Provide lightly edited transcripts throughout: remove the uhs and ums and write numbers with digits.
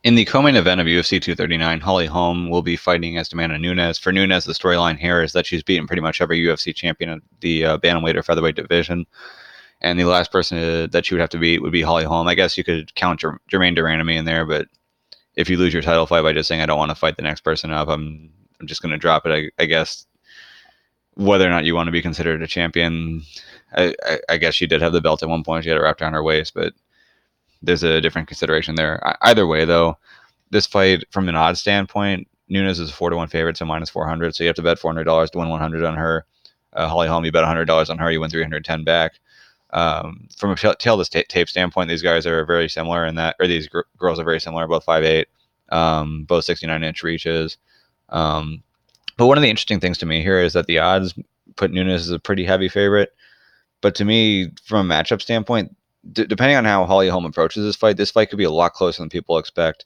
In the co-main event of UFC 239, Holly Holm will be fighting against Amanda Nunes. For Nunes, the storyline here is that she's beaten pretty much every UFC champion of the bantamweight or featherweight division, and the last person that she would have to beat would be Holly Holm. I guess you could count Jermaine Durandamy in there, but if you lose your title fight by just saying I don't want to fight the next person up, I'm just going to drop it. I guess whether or not you want to be considered a champion, I guess she did have the belt at one point. She had it wrapped around her waist, but there's a different consideration there. Either way, though, this fight from an odds standpoint, Nunes is a 4-1 favorite, so minus 400. So you have to bet $400 to win 100 on her. Holly Holm, you bet $100 on her, you win 310 back. From a tail to tape standpoint, these guys are very similar in that, or these girls are very similar, both 5'8", both 69-inch reaches. But one of the interesting things to me here is that the odds put Nunes as a pretty heavy favorite. But to me, from a matchup standpoint, depending on how Holly Holm approaches this fight could be a lot closer than people expect.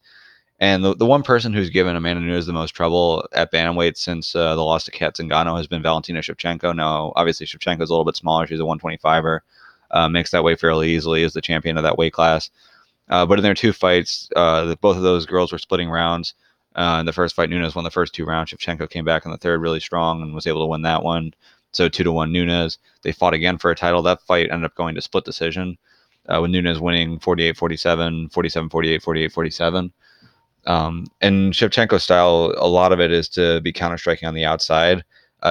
And the one person who's given Amanda Nunes the most trouble at bantamweight since the loss to Kat Zingano has been Valentina Shevchenko. Now, obviously, Shevchenko's a little bit smaller. She's a 125er. Makes that weight fairly easily as the champion of that weight class. But in their two fights, both of those girls were splitting rounds. In the first fight, Nunes won the first two rounds. Shevchenko came back in the third really strong and was able to win that one. So 2-1 Nunes. They fought again for a title. That fight ended up going to split decision, with Nunes winning 48-47, 47-48, 48-47. And Shevchenko's style, a lot of it is to be counter-striking on the outside,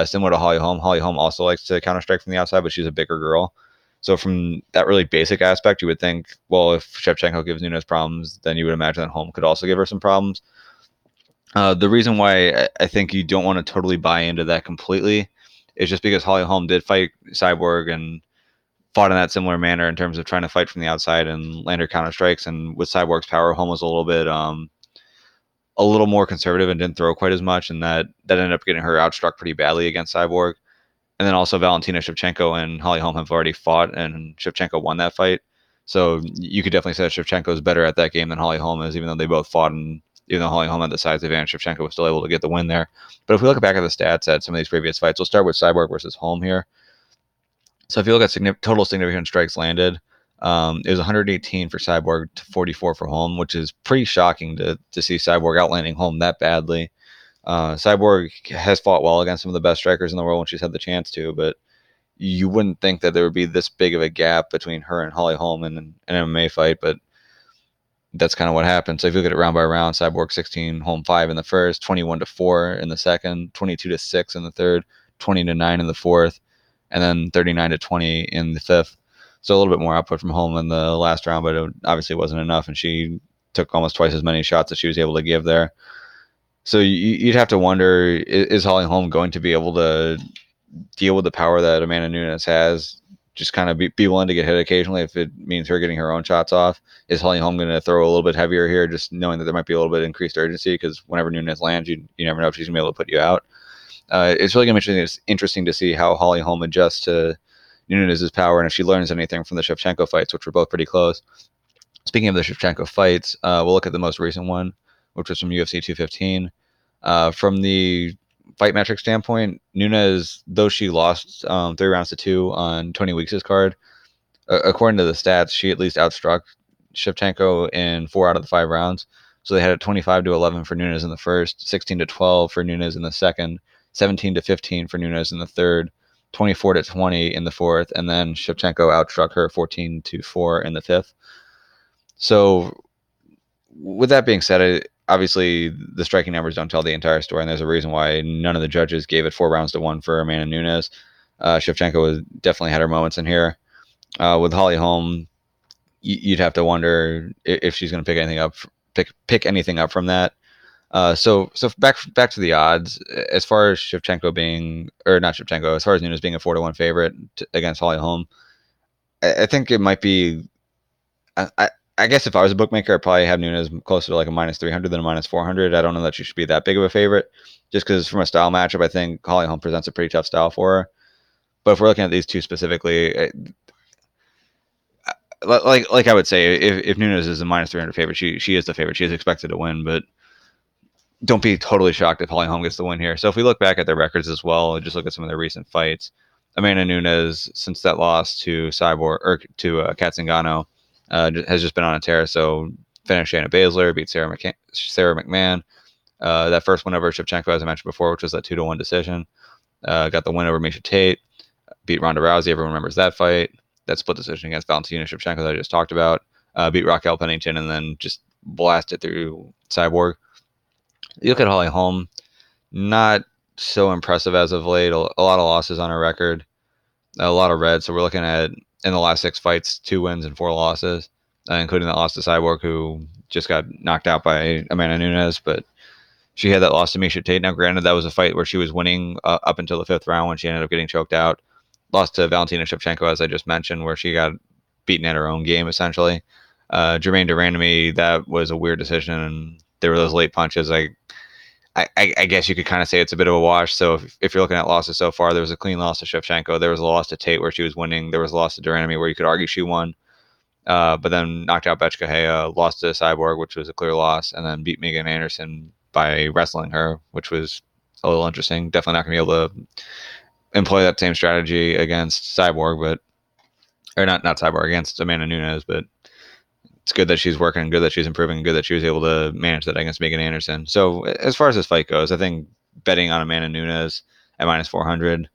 similar to Holly Holm. Holly Holm also likes to counter-strike from the outside, but she's a bigger girl. So from that really basic aspect, you would think, well, if Shevchenko gives Nunes problems, then you would imagine that Holm could also give her some problems. The reason why I think you don't want to totally buy into that completely is just because Holly Holm did fight Cyborg and fought in that similar manner in terms of trying to fight from the outside and land her counter strikes. And with Cyborg's power, Holm was a little more conservative and didn't throw quite as much, and that ended up getting her outstruck pretty badly against Cyborg. And then also Valentina Shevchenko and Holly Holm have already fought, and Shevchenko won that fight. So you could definitely say that Shevchenko is better at that game than Holly Holm is, even though they both fought, and even though Holly Holm had the size advantage, Shevchenko was still able to get the win there. But if we look back at the stats at some of these previous fights, we'll start with Cyborg versus Holm here. So if you look at total significant strikes landed, it was 118 for Cyborg to 44 for Holm, which is pretty shocking to see Cyborg outlanding Holm that badly. Cyborg has fought well against some of the best strikers in the world when she's had the chance to, but you wouldn't think that there would be this big of a gap between her and Holly Holm in an MMA fight, but that's kind of what happened. So if you look at it round by round, Cyborg 16, Holm 5 in the first, 21-4 in the second, 22-6 in the third, 20-9 in the fourth, and then 39-20 in the fifth. So a little bit more output from Holm in the last round, but it obviously wasn't enough, and she took almost twice as many shots as she was able to give there. So you'd have to wonder, is Holly Holm going to be able to deal with the power that Amanda Nunes has? Just kind of be willing to get hit occasionally if it means her getting her own shots off. Is Holly Holm going to throw a little bit heavier here, just knowing that there might be a little bit of increased urgency? Because whenever Nunes lands, you never know if she's going to be able to put you out. It's really going to be interesting to see how Holly Holm adjusts to Nunes' power and if she learns anything from the Shevchenko fights, which were both pretty close. Speaking of the Shevchenko fights, we'll look at the most recent one, which was from UFC 215. From the fight metric standpoint, Nunes, though she lost 3-2 on Tony Weeks' card, according to the stats, she at least outstruck Shevchenko in 4 out of the 5 rounds. So they had it 25-11 for Nunes in the first, 16-12 for Nunes in the second, 17-15 for Nunes in the third, 24-20 in the fourth, and then Shevchenko outstruck her 14-4 in the fifth. So with that being said, obviously the striking numbers don't tell the entire story, and there's a reason why none of the judges gave it 4-1 for Amanda Nunes. Shevchenko definitely had her moments in here. With Holly Holm, you'd have to wonder if she's going to pick anything up from that. So back to the odds. As far as Shevchenko being, or not Shevchenko, as far as Nunes being a 4-1 favorite against Holly Holm, I think it might be. I guess if I was a bookmaker, I'd probably have Nunes closer to like a -300 than a -400. I don't know that she should be that big of a favorite, just because from a style matchup, I think Holly Holm presents a pretty tough style for her. But if we're looking at these two specifically, like I would say, if Nunes is a -300 favorite, she is the favorite. She is expected to win, but don't be totally shocked if Holly Holm gets the win here. So if we look back at their records as well, just look at some of their recent fights, Amanda Nunes, since that loss to Cyborg or to Kat Zingano, has just been on a tear. So finished Shayna Baszler, beat Sarah McMahon. That first win over Shevchenko, as I mentioned before, which was that 2-1 decision. Got the win over Miesha Tate, beat Ronda Rousey. Everyone remembers that fight. That split decision against Valentina Shevchenko that I just talked about. Beat Raquel Pennington and then just blasted through Cyborg. You look at Holly Holm, not so impressive as of late. A lot of losses on her record, a lot of red. So we're looking at, in the last 6 fights, 2 wins and 4 losses, including that loss to Cyborg, who just got knocked out by Amanda Nunes. But she had that loss to Miesha Tate. Now, granted, that was a fight where she was winning up until the 5th round when she ended up getting choked out. Lost to Valentina Shevchenko, as I just mentioned, where she got beaten at her own game, essentially. Jermaine Durand, to me, that was a weird decision, and there were those late punches. I guess you could kind of say it's a bit of a wash. So if you're looking at losses so far, there was a clean loss to Shevchenko. There was a loss to Tate where she was winning. There was a loss to Durand where you could argue she won. But then knocked out Betchka Haya, lost to Cyborg, which was a clear loss, and then beat Megan Anderson by wrestling her, which was a little interesting. Definitely not going to be able to employ that same strategy against Cyborg, but or not Cyborg, against Amanda Nunes. But it's good that she's working, good that she's improving, good that she was able to manage that against Megan Anderson. So as far as this fight goes, I think betting on Amanda Nunes at minus 400,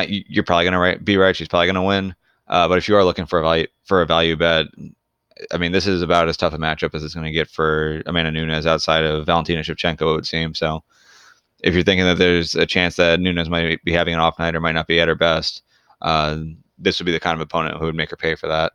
you're probably going to be right. She's probably going to win. But if you are looking for a value bet, I mean, this is about as tough a matchup as it's going to get for Amanda Nunes outside of Valentina Shevchenko, it would seem. So if you're thinking that there's a chance that Nunes might be having an off night or might not be at her best, this would be the kind of opponent who would make her pay for that.